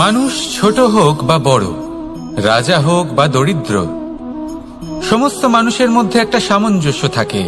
মানুষ ছোট হোক বা বড়, রাজা হোক বা দরিদ্র, সমস্ত মানুষের মধ্যে একটা সামঞ্জস্য থাকে।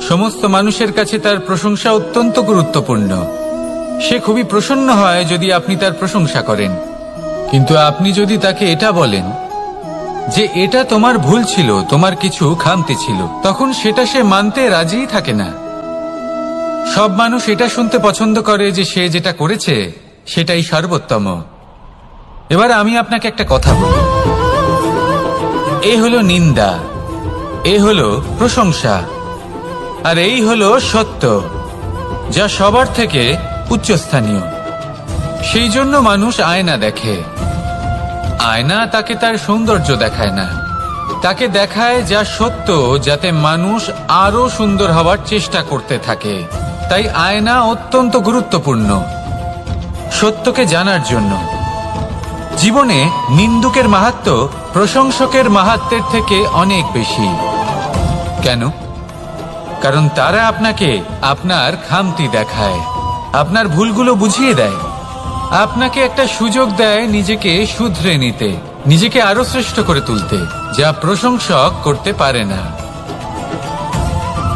সমস্ত মানুষের কাছে তার প্রশংসা অত্যন্ত গুরুত্বপূর্ণ। সে খুবই প্রসন্ন হয় যদি আপনি তার প্রশংসা করেন, কিন্তু আপনি যদি তাকে এটা বলেন যে এটা তোমার ভুল ছিল, তোমার কিছু খামতি ছিল, তখন সেটা সে মানতে রাজিই থাকে না। সব মানুষ এটা শুনতে পছন্দ করে যে সে যেটা করেছে সেটাই সর্বোত্তম। এবার আমি আপনাকে একটা কথা বলি, এ হলো নিন্দা, এ হলো প্রশংসা, আর এই হলো সত্য, যা সবার থেকে উচ্চস্থানীয়। সেই জন্য মানুষ আয়না দেখে। আয়না তাকে তার সৌন্দর্য দেখায় না, তাকে দেখায় যা সত্য, যাতে মানুষ আরো সুন্দর হওয়ার চেষ্টা করতে থাকে। তাই আয়না অত্যন্ত গুরুত্বপূর্ণ সত্যকে জানার জন্য। জীবনে নিন্দুকের মাহাত্ম্য প্রশংসকের মাহাত্ম্যের থেকে অনেক বেশি। কেন? কারণ তারা আপনাকে আপনার খামতি দেখায়, আপনার ভুলগুলো বুঝিয়ে দেয়, আপনাকে একটা সুযোগ দেয় নিজেকে শুধরে নিতে, নিজেকে আরো শ্রেষ্ঠ করে তুলতে, যা প্রশংসক করতে পারে না।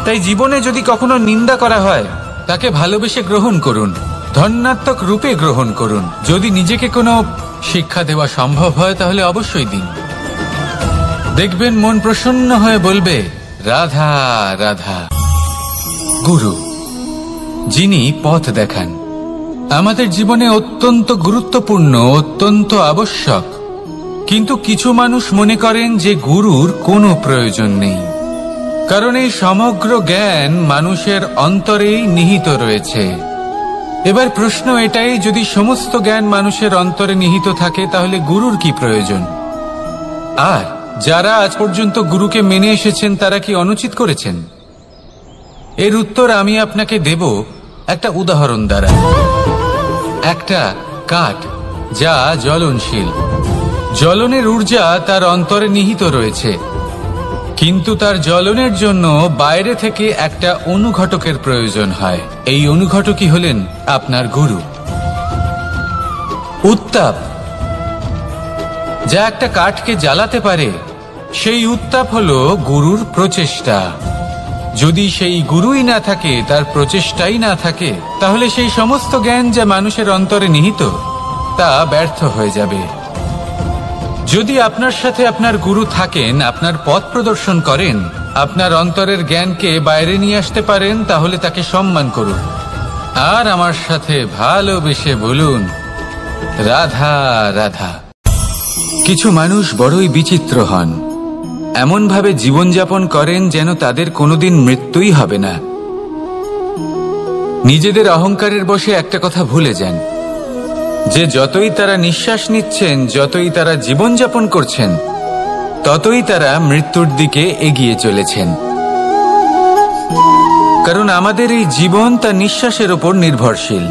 তাই জীবনে যদি কখনো নিন্দা করা হয়, তাকে ভালোবেসে গ্রহণ করুন, ধন্যাত্মক রূপে গ্রহণ করুন। যদি নিজেকে কোনো শিক্ষা দেওয়া সম্ভব হয় তাহলে অবশ্যই দিন। দেখবেন মন প্রসন্ন হয়ে বলবে, রাধা রাধা। গুরু, যিনি পথ দেখান, আমাদের জীবনে অত্যন্ত গুরুত্বপূর্ণ, অত্যন্ত আবশ্যক। কিন্তু কিছু মানুষ মনে করেন যে গুরুর কোনো প্রয়োজন নেই, কারণ এই সমগ্র জ্ঞান মানুষের অন্তরেই নিহিত রয়েছে। এবার প্রশ্ন এটাই, যদি সমস্ত জ্ঞান মানুষের অন্তরে নিহিত থাকে তাহলে গুরুর কি প্রয়োজন? আর যারা আজ পর্যন্ত গুরুকে মেনে এসেছেন তারা কি অনুচিত করেছেন? এর উত্তর আমি আপনাকে দেব একটা উদাহরণ দ্বারা। একটা কাঠ যা জ্বলনশীল, জ্বলনের ঊর্জা তার অন্তরে নিহিত রয়েছে, কিন্তু তার জ্বলনের জন্য বাইরে থেকে একটা অনুঘটকের প্রয়োজন হয়। এই অনুঘটকই হলেন আপনার গুরু। উত্তাপ যা একটা কাঠকে জ্বালাতে পারে, সেই উত্তাপ হলো গুরুর প্রচেষ্টা। যদি সেই গুরুই না থাকে, তার প্রচেষ্টাই না থাকে, তাহলে সেই সমস্ত জ্ঞান যা মানুষের অন্তরে নিহিত তা ব্যর্থ হয়ে যাবে। যদি আপনার সাথে আপনার গুরু থাকেন, আপনার পথ প্রদর্শন করেন, আপনার অন্তরের জ্ঞানকে বাইরে নিয়ে আসতে পারেন, তাহলে তাকে সম্মান করুন আর আমার সাথে ভালোবেসে বলুন, রাধা রাধা। কিছু মানুষ বড়ই বিচিত্র হন, এমনভাবে জীবনযাপন করেন যেন তাদের কোনোদিন মৃত্যুই হবে না। নিজেদের অহংকারের বশে একটা কথা ভুলে যান, যে যতই তারা নিঃশ্বাস নিচ্ছেন, যতই তারা জীবনযাপন করছেন, ততই তারা মৃত্যুর দিকে এগিয়ে চলেছেন। কারণ আমাদের এই জীবন তার নিঃশ্বাসের উপর নির্ভরশীল।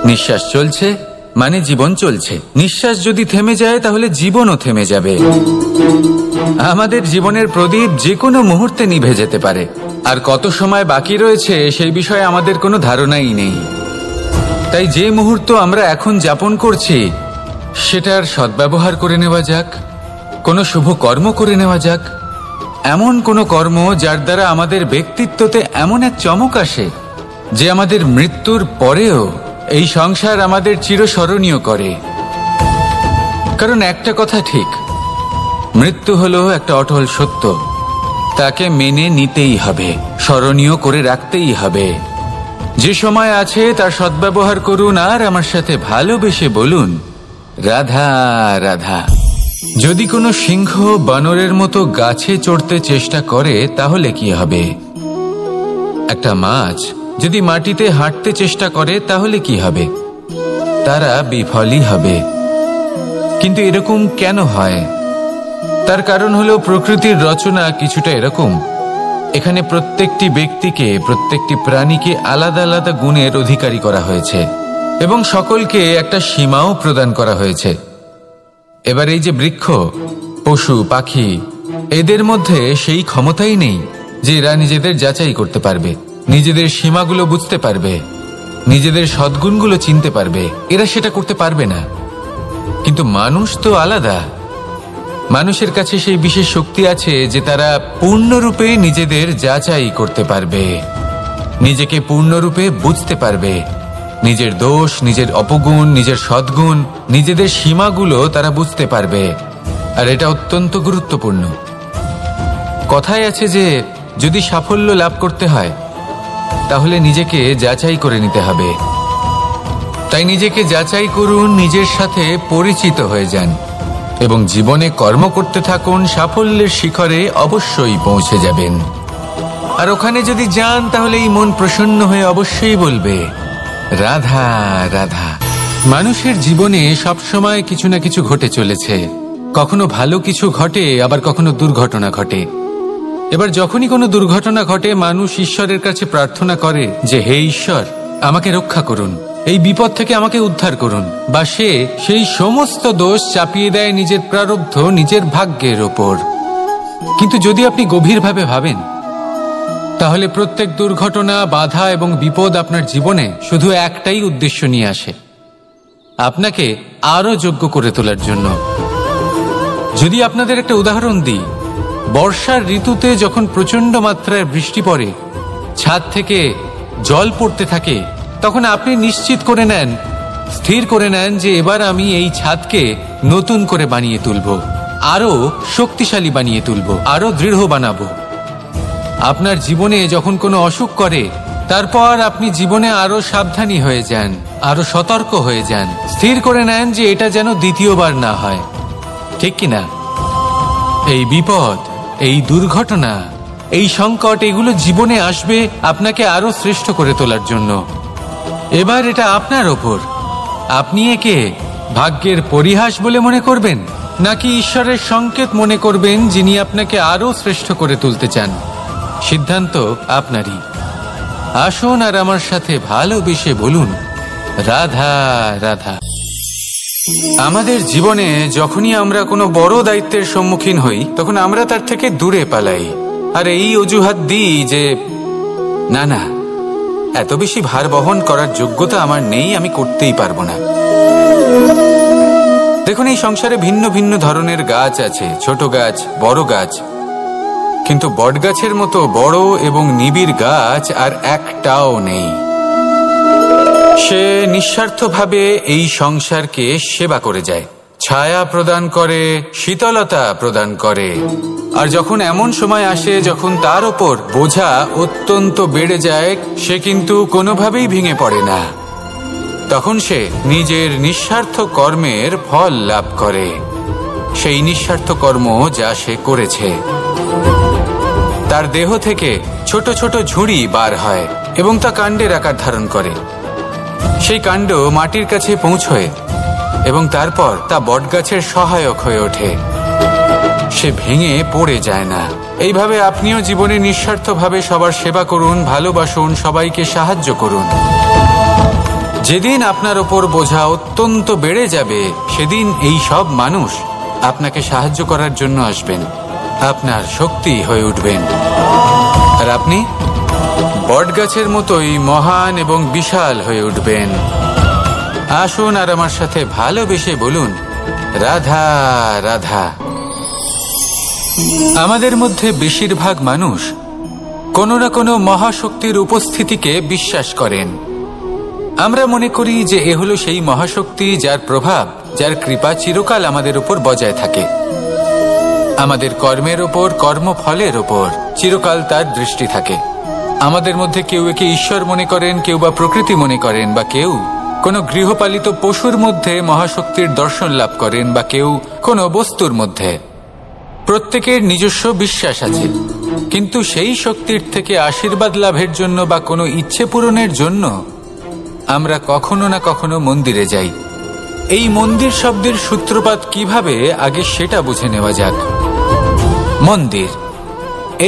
নিঃশ্বাস চলছে মানে জীবন চলছে। নিঃশ্বাস যদি থেমে যায় তাহলে জীবনও থেমে যাবে। আমাদের জীবনের প্রদীপ যে কোনো মুহূর্তে নিভে যেতে পারে, আর কত সময় বাকি রয়েছে সেই বিষয়ে আমাদের কোনো ধারণাই নেই। তাই যে মুহূর্ত আমরা এখন যাপন করছি সেটার সদ্ব্যবহার করে নেওয়া যাক, কোনো শুভ কর্ম করে নেওয়া যাক, এমন কোনো কর্ম যার দ্বারা আমাদের ব্যক্তিত্বতে এমন এক চমক আসে যে আমাদের মৃত্যুর পরেও এই সংসার আমাদের চিরস্মরণীয় করে। কারণ একটা কথা ঠিক, মৃত্যু হলো একটা অটল সত্য, তাকে মেনে নিতেই হবে, স্মরণীয় করে রাখতেই হবে। যে সময় আছে তার সদ্ব্যবহার করুন আর আমার সাথে ভালোবেসে বলুন, রাধা রাধা। যদি কোনো সিংহ বানরের মতো গাছে চড়তে চেষ্টা করে তাহলে কি হবে? একটা মাছ যদি মাটিতে হাঁটতে চেষ্টা করে তাহলে কি হবে? তারা বিফলই হবে। কিন্তু এরকম কেন হয়? তার কারণ হলো প্রকৃতির রচনা কিছুটা এরকম। এখানে প্রত্যেকটি ব্যক্তিকে, প্রত্যেকটি প্রাণীকে আলাদা আলাদা গুণের অধিকারী করা হয়েছে এবং সকলকে একটা সীমাও প্রদান করা হয়েছে। এবার এই যে বৃক্ষ, পশু, পাখি, এদের মধ্যে সেই ক্ষমতাই নেই যে এরা নিজেদের যাচাই করতে পারবে, নিজেদের সীমাগুলো বুঝতে পারবে। নিজেদের সদ্গুণগুলো চিনতে পারবে, এরা সেটা করতে পারবে না। কিন্তু মানুষ তো আলাদা। মানুষের কাছে সেই বিশেষ শক্তি আছে যে তারা পূর্ণরূপে নিজেদের যাচাই করতে পারবে, নিজেকে পূর্ণরূপে বুঝতে পারবে, নিজের দোষ, নিজের অপগুণ, নিজের সদ্গুণ, নিজেদের সীমাগুলো তারা বুঝতে পারবে। আর এটা অত্যন্ত গুরুত্বপূর্ণ। কথায় আছে যে যদি সাফল্য লাভ করতে হয় তাহলে নিজেকে যাচাই করে নিতে হবে। তাই নিজেকে যাচাই করুন, নিজের সাথে পরিচিত হয়ে যান এবং জীবনে কর্ম করতে থাকুন। সাফল্যের শিখরে অবশ্যই পৌঁছে যাবেন। আর ওখানে যদি যান তাহলে এই মন প্রসন্ন হয়ে অবশ্যই বলবে, রাধা রাধা। মানুষের জীবনে সবসময় কিছু না কিছু ঘটে চলেছে। কখনো ভালো কিছু ঘটে, আবার কখনো দুর্ঘটনা ঘটে। এবার যখনই কোনো দুর্ঘটনা ঘটে মানুষ ঈশ্বরের কাছে প্রার্থনা করে যে হে ঈশ্বর, আমাকে রক্ষা করুন, এই বিপদ থেকে আমাকে উদ্ধার করুন। বা সে সেই সমস্ত দোষ চাপিয়ে দেয় নিজের প্রারব্ধ, নিজের ভাগ্যের ওপর। কিন্তু যদি আপনি গভীরভাবে ভাবেন তাহলে প্রত্যেক দুর্ঘটনা, বাধা এবং বিপদ আপনার জীবনে শুধু একটাই উদ্দেশ্য নিয়ে আসে, আপনাকে আরো যোগ্য করে তোলার জন্য। যদি আপনাদের একটা উদাহরণ দিই, বর্ষার ঋতুতে যখন প্রচন্ড মাত্রায় বৃষ্টি পড়ে, ছাদ থেকে জল পড়তে থাকে, তখন আপনি নিশ্চিত করে নেন, স্থির করে নেন যে এবার আমি এই ছাদকে নতুন করে বানিয়ে তুলব, আরো শক্তিশালী বানিয়ে তুলব, আরো দৃঢ় বানাবো। আপনার জীবনে যখন কোনো অসুখ করে, তারপর আপনি জীবনে আরো সাবধানী হয়ে যান, আরো সতর্ক হয়ে যান, স্থির করে নেন যে এটা যেন দ্বিতীয়বার না হয়। ঠিক কিনা? এই বিপদ, এই দুর্ঘটনা, এই সংকট, এগুলো জীবনে আসবে আপনাকে আরো শ্রেষ্ঠ করে তোলার জন্য। এবার এটা আপনার ওপর। আপনি একে ভাগ্যের পরিহাস বলে মনে করবেন, নাকি ঈশ্বরের সংকেত মনে করবেন যিনি আপনাকে আরো শ্রেষ্ঠ করে তুলতে চান? সিদ্ধান্ত আপনারই। আসুন আর আমার সাথে ভালোবেসে বলুন, রাধা রাধা। আমাদের জীবনে যখনই আমরা কোনো বড় দায়িত্বের সম্মুখীন হই তখন আমরা তার থেকে দূরে পালাই, আর এই অজুহাত দিই যে না না, এত বেশি ভার বহন করার যোগ্যতা আমার নেই, আমি করতেই পারবো না। দেখুন, এই সংসারে ভিন্ন ভিন্ন ধরনের গাছ আছে, ছোট গাছ, বড় গাছ, কিন্তু বটগাছের মতো বড় এবং নিবিড় গাছ আর একটাও নেই। সে নিঃস্বার্থভাবে এই সংসারকে সেবা করে যায়, ছায়া প্রদান করে, শীতলতা প্রদান করে। আর যখন এমন সময় আসে যখন তার ওপর বোঝা অত্যন্ত বেড়ে যায়, সে কিন্তু কোনোভাবেই ভেঙে পড়ে না। তখন সে নিজের নিঃস্বার্থ কর্মের ফল লাভ করে, সেই নিঃস্বার্থ কর্ম যা সে করেছে। তার দেহ থেকে ছোট ছোট ঝুড়ি বার হয় এবং তা কাণ্ডের আকার ধারণ করে। সেই কাণ্ড মাটির কাছে পৌঁছয় এবং তারপর তা বটগাছের সহায়ক হয়ে ওঠে। সে ভেঙে পড়ে যায় না। এইভাবে আপনিও জীবনে নিঃস্বার্থভাবে সবার সেবা করুন, ভালোবাসুন, সবাইকে সাহায্য করুন। যেদিন আপনার ওপর বোঝা অত্যন্ত বেড়ে যাবে, সেদিন এই সব মানুষ আপনাকে সাহায্য করার জন্য আসবেন, আপনার শক্তি হয়ে উঠবেন, আর আপনি বটগাছের মতোই মহান এবং বিশাল হয়ে উঠবেন। আসুন আর আমার সাথে ভালোবেসে বলুন, রাধা রাধা। আমাদের মধ্যে বেশিরভাগ মানুষ কোনো না কোনো মহাশক্তির উপস্থিতিকে বিশ্বাস করেন। আমরা মনে করি যে এ হলো সেই মহাশক্তি যার প্রভাব, যার কৃপা চিরকাল আমাদের উপর বজায় থাকে। আমাদের কর্মের ওপর, কর্মফলের ওপর চিরকাল তার দৃষ্টি থাকে। আমাদের মধ্যে কেউ একে ঈশ্বর মনে করেন, কেউ বা প্রকৃতি মনে করেন, বা কেউ কোনো গৃহপালিত পশুর মধ্যে মহাশক্তির দর্শন লাভ করেন, বা কেউ কোনো বস্তুর মধ্যে। প্রত্যেকের নিজস্ব বিশ্বাস আছে, কিন্তু সেই শক্তির থেকে আশীর্বাদ লাভের জন্য বা কোনো ইচ্ছে পূরণের জন্য আমরা কখনো না কখনো মন্দিরে যাই। এই মন্দির শব্দের সূত্রপাত কিভাবে, আগে সেটা বুঝে নেওয়া যাক। মন্দির,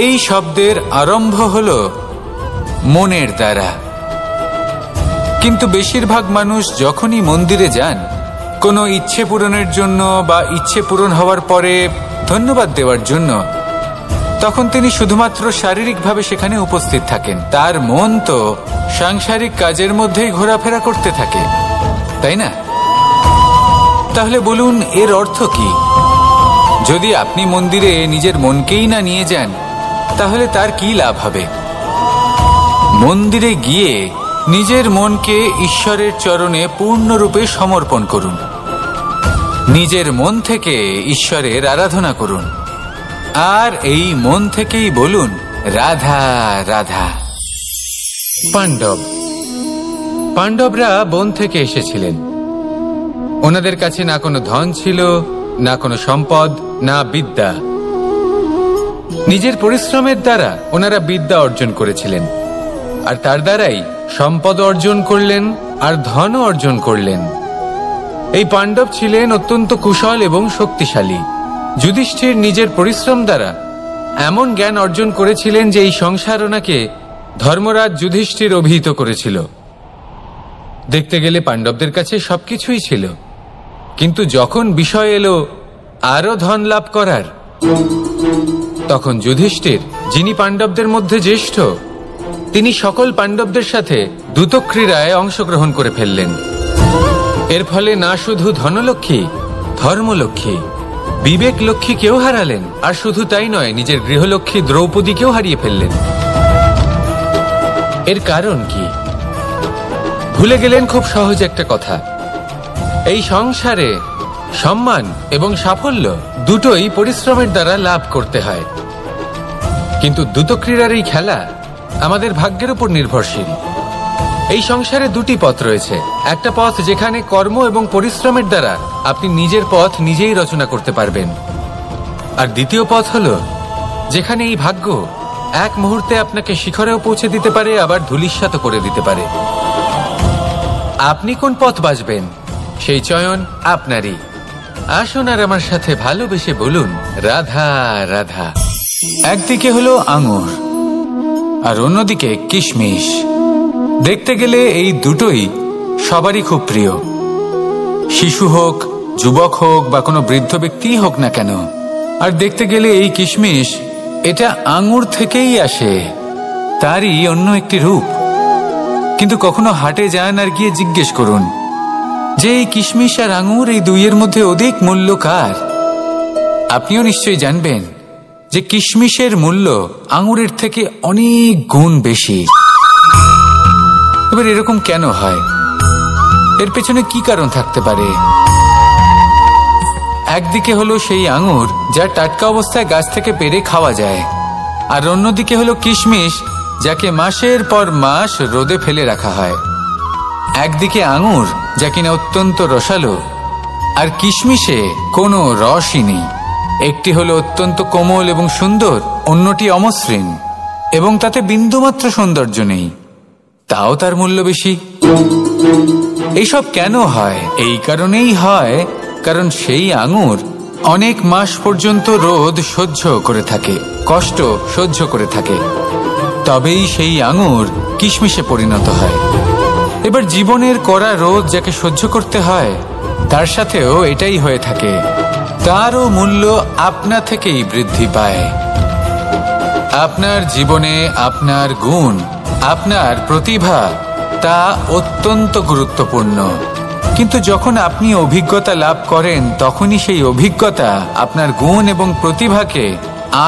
এই শব্দের আরম্ভ হলো মনের দ্বারা। কিন্তু বেশিরভাগ মানুষ যখনই মন্দিরে যান কোনো ইচ্ছে পূরণের জন্য বা ইচ্ছে পূরণ হওয়ার পরে ধন্যবাদ দেওয়ার জন্য, তখন তিনি শুধুমাত্র শারীরিকভাবে সেখানে উপস্থিত থাকেন, তার মন তো সাংসারিক কাজের মধ্যেই ঘোরাফেরা করতে থাকে, তাই না? তাহলে বলুন, এর অর্থ কি? যদি আপনি মন্দিরে নিজের মনকেই না নিয়ে যান, তাহলে তার কি লাভ হবে? মন্দিরে গিয়ে নিজের মনকে ঈশ্বরের চরণে পূর্ণরূপে সমর্পণ করুন, নিজের মন থেকে ঈশ্বরের আরাধনা করুন, আর এই মন থেকেই বলুন, রাধা রাধা। পাণ্ডবরা বন থেকে এসেছিলেন। ওনাদের কাছে না কোনো ধন ছিল, না কোনো সম্পদ, না বিদ্যা। নিজের পরিশ্রমের দ্বারা ওনারা বিদ্যা অর্জন করেছিলেন, আর তার দ্বারাই সম্পদ অর্জন করলেন আর ধনও অর্জন করলেন। এই পাণ্ডব ছিলেন অত্যন্ত কুশল এবং শক্তিশালী। যুধিষ্ঠির নিজের পরিশ্রম দ্বারা এমন জ্ঞান অর্জন করেছিলেন যে এই সংসার ওনাকে ধর্মরাজ যুধিষ্ঠির অভিহিত করেছিল। দেখতে গেলে পাণ্ডবদের কাছে সবকিছুই ছিল, কিন্তু যখন বিষয় এলো আরো ধন লাভ করার, তখন যুধিষ্ঠির, যিনি পাণ্ডবদের মধ্যে জ্যেষ্ঠ, তিনি সকল পাণ্ডবদের সাথে দ্যুতক্রীড়ায় অংশগ্রহণ করে ফেললেন। এর ফলে না শুধু ধনলক্ষ্মী, ধর্মলক্ষ্মী, বিবেক লক্ষ্মীকেও হারালেন, আর শুধু তাই নয়, নিজের গৃহলক্ষ্মী দ্রৌপদীকেও হারিয়ে ফেললেন। এর কারণ কি? ভুলে গেলেন খুব সহজ একটা কথা, এই সংসারে সম্মান এবং সাফল্য দুটোই পরিশ্রমের দ্বারা লাভ করতে হয়, কিন্তু দ্যুতক্রীড়ার এই খেলা আমাদের ভাগ্যের উপর নির্ভরশীল। এই সংসারে দুটি পথ রয়েছে, একটা পথ যেখানে কর্ম এবং পরিশ্রমের দ্বারা আপনি নিজের পথ নিজেই রচনা করতে পারবেন, আর দ্বিতীয় পথ হলো যেখানে এই ভাগ্য এক মুহূর্তে আপনাকে শিখরেও পৌঁছে দিতে পারে, আবার ধূলিসাৎ করে দিতে পারে। আপনি কোন পথ বাছবেন সেই চয়ন আপনারই। আসুন আর আমার সাথে ভালোবেসে বলুন, রাধা রাধা। একদিকে হলো আঙুর আর অন্যদিকে কিশমিশ। দেখতে গেলে এই দুটোই সবারই খুব প্রিয়, শিশু হোক, যুবক হোক বা কোনো বৃদ্ধ ব্যক্তি হোক না কেন। আর দেখতে গেলে এই কিশমিশ, এটা আঙুর থেকেই আসে, তারই অন্য একটি রূপ। কিন্তু কখনো হাটে যান আর গিয়ে জিজ্ঞেস করুন যে এই কিশমিশ আর আঙুর, এই দুইয়ের মধ্যে অধিক মূল্য কার? আপনিও নিশ্চয়ই জানবেন যে কিশমিশের মূল্য আঙুরের থেকে অনেক গুণ বেশি। এবার এরকম কেন হয়? এর পেছনে কি কারণ থাকতে পারে? একদিকে হলো সেই আঙুর যা টাটকা অবস্থায় গাছ থেকে পেড়ে খাওয়া যায়, আর অন্যদিকে হলো কিশমিশ যাকে মাসের পর মাস রোদে ফেলে রাখা হয়। একদিকে আঙুর যা কিনা অত্যন্ত রসালো, আর কিশমিশে কোনো রসই নেই। একটি হলো অত্যন্ত কোমল এবং সুন্দর, অন্যটি অমসৃণ এবং তাতে বিন্দুমাত্র সৌন্দর্য নেই, তাও তার মূল্য বেশি। এইসব কেন হয়? এই কারণেই হয় কারণ সেই আঙুর অনেক মাস পর্যন্ত রোদ সহ্য করে থাকে, কষ্ট সহ্য করে থাকে, তবেই সেই আঙুর কিশমিশে পরিণত হয়। এবার জীবনের কড়া রোদ যাকে সহ্য করতে হয়, তার সাথেও এটাই হয়ে থাকে, তারও মূল্য আপনা থেকেই বৃদ্ধি পায়। আপনার জীবনে আপনার গুণ, আপনার প্রতিভা, তা অত্যন্ত গুরুত্বপূর্ণ। কিন্তু যখন আপনি অভিজ্ঞতা লাভ করেন, তখনই সেই অভিজ্ঞতা আপনার গুণ এবং প্রতিভাকে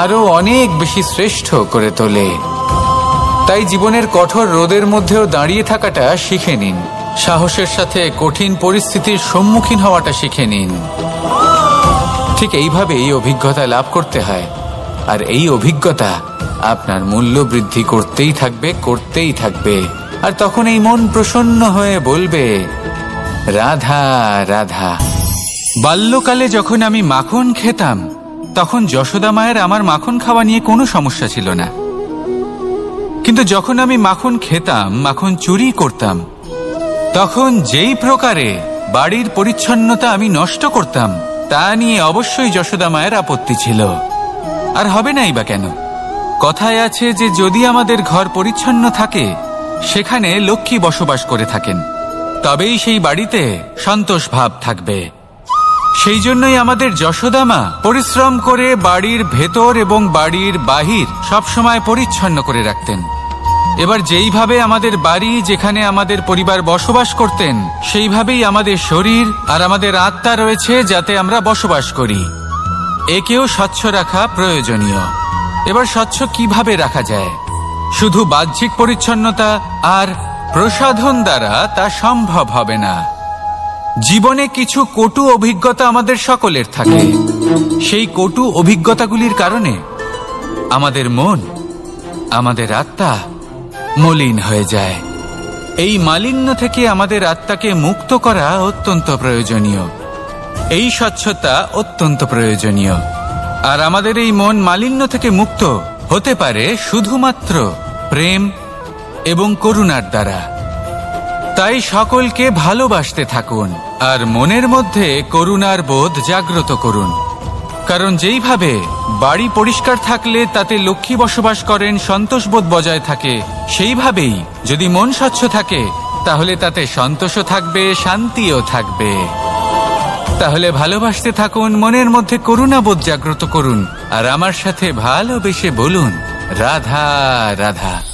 আরো অনেক বেশি শ্রেষ্ঠ করে তোলে। তাই জীবনের কঠোর রোদের মধ্যেও দাঁড়িয়ে থাকাটা শিখে নিন, সাহসের সাথে কঠিন পরিস্থিতির সম্মুখীন হওয়াটা শিখে নিন। ঠিক এইভাবেই অভিজ্ঞতা লাভ করতে হয়, আর এই অভিজ্ঞতা আপনার মূল্য বৃদ্ধি করতেই থাকবে, করতেই থাকবে। আর তখন এই মন প্রসন্ন হয়ে বলবে, রাধা রাধা। বাল্যকালে যখন আমি মাখন খেতাম, তখন যশোদা মায়ের আমার মাখন খাওয়া নিয়ে কোনো সমস্যা ছিল না। কিন্তু যখন আমি মাখন খেতাম, মাখন চুরি করতাম, তখন যেই প্রকারে বাড়ির পরিচ্ছন্নতা আমি নষ্ট করতাম, তা নিয়ে অবশ্যই যশোদা মায়ের আপত্তি ছিল। আর হবে নাই বা কেন? কথায় আছে যে যদি আমাদের ঘর পরিচ্ছন্ন থাকে, সেখানে লক্ষ্মী বসবাস করে থাকেন, তবেই সেই বাড়িতে সন্তোষ ভাব থাকবে। সেই জন্যই আমাদের যশোদা মা পরিশ্রম করে বাড়ির ভেতর এবং বাড়ির বাহির সবসময় পরিচ্ছন্ন করে রাখতেন। এবার যেইভাবে আমাদের বাড়ি, যেখানে আমাদের পরিবার বসবাস করতেন, সেইভাবেই আমাদের শরীর আর আমাদের আত্মা রয়েছে, যাতে আমরা বসবাস করি। একেও স্বচ্ছ রাখা প্রয়োজনীয়। এবার স্বচ্ছ কিভাবে রাখা যায়? শুধু বাহ্যিক পরিচ্ছন্নতা আর প্রসাধন দ্বারা তা সম্ভব হবে না। জীবনে কিছু কটু অভিজ্ঞতা আমাদের সকলের থাকে। সেই কটু অভিজ্ঞতাগুলির কারণে আমাদের মন, আমাদের আত্মা মলিন হয়ে যায়। এই মালিন্য থেকে আমাদের আত্মাকে মুক্ত করা অত্যন্ত প্রয়োজনীয়। এই স্বচ্ছতা অত্যন্ত প্রয়োজনীয়। আর আমাদের এই মন মালিন্য থেকে মুক্ত হতে পারে শুধুমাত্র প্রেম এবং করুণার দ্বারা। তাই সকলকে ভালোবাসতে থাকুন আর মনের মধ্যে করুণার বোধ জাগ্রত করুন। কারণ যেইভাবে বাড়ি পরিষ্কার থাকলে তাতে লক্ষ্মী বসবাস করেন, সন্তোষবোধ বজায় থাকে, সেইভাবেই যদি মন স্বচ্ছ থাকে তাহলে তাতে সন্তোষও থাকবে, শান্তিও থাকবে। তাহলে ভালোবাসতে থাকুন, মনের মধ্যে করুণাবোধ জাগ্রত করুন আর আমার সাথে ভালোবেসে বলুন, রাধা রাধা।